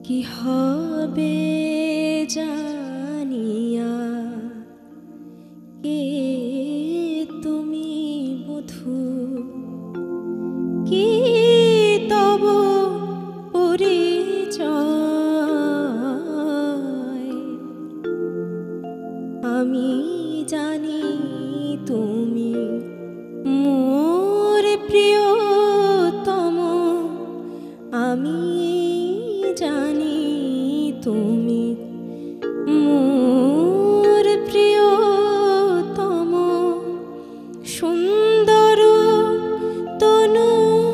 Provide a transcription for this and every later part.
কি হবে জানিয়া কে তুমি বধূ, কি তব পরিচয়। আমি জানি তুমি মোর প্রিয়তম, আমি জানি তুমি মোর প্রিয়তম। সুন্দর তনুময়,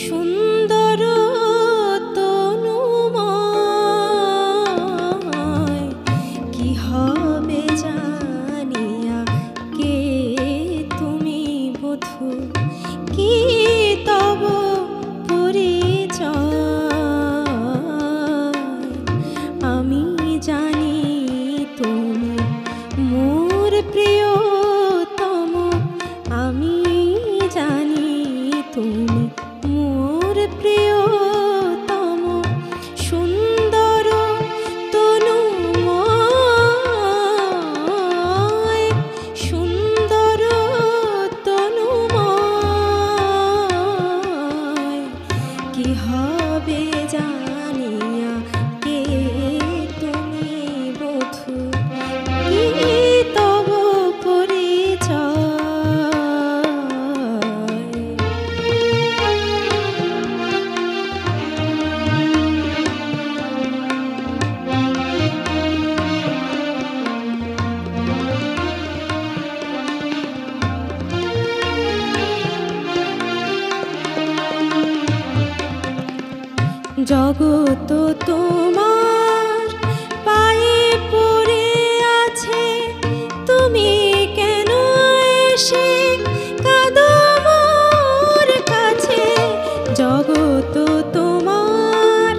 সুন্দর তনুময়, কি হবে জানিয়া কে তুমি বধূ, কি তব পরিচয়। আমি জানি তুমি মোর প্রিয়তম, আমি জানি তুমি মোর প্রিয়তম। সুন্দর তনুময়, সুন্দর তনুময়, কি হবে জানিয়া কে তুমি বধূ, কি তব পরিচয়। জগত তোমার পায়ে পড়ে আছে, তুমি কেন এসে কাঁদো মোর কাছে। জগত তোমার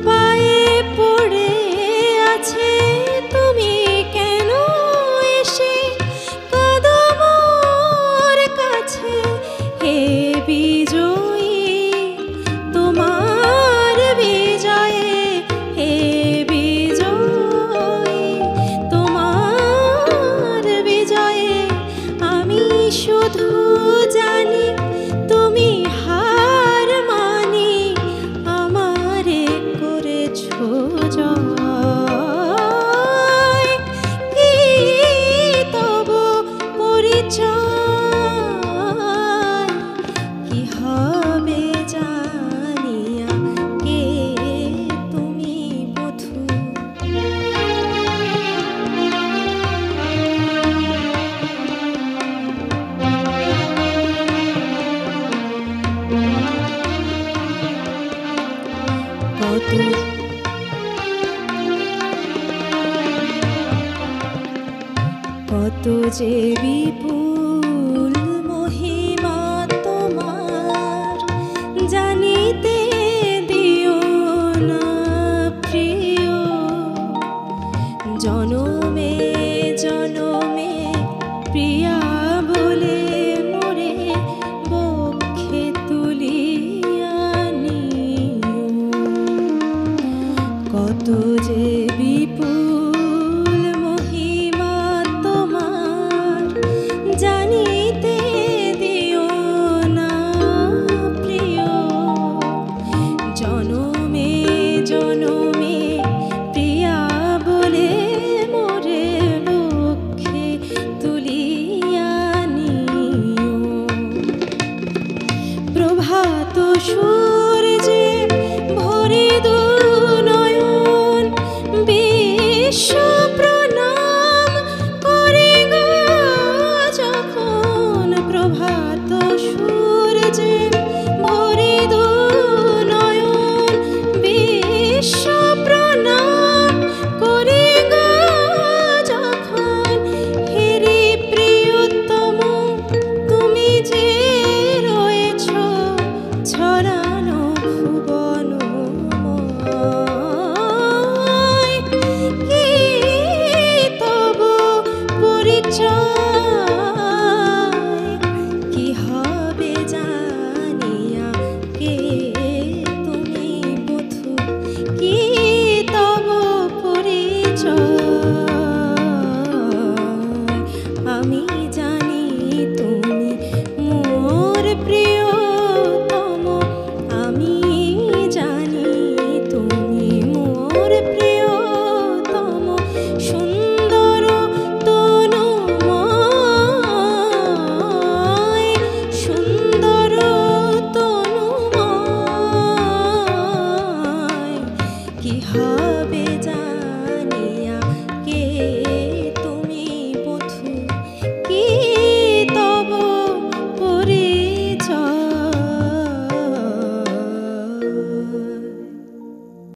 পায়ে পড়ে আছে, তুমি কেন এসে কাঁদো মোর কাছে। হে বিজয়ী তোমার বিজয়ে, হে বিজয়ী তোমার বিজয়ে। আমি শুধু জানি তুমি হার মানি, আমারে করেছো জয়। কি তব পরিচয়, কি হবে জানিয়া কে তুমি বধূ। কত যে বিপুল মহিমা তোমার, জানিতে দিও না প্রিয়। জনমে জনমে প্রিয়া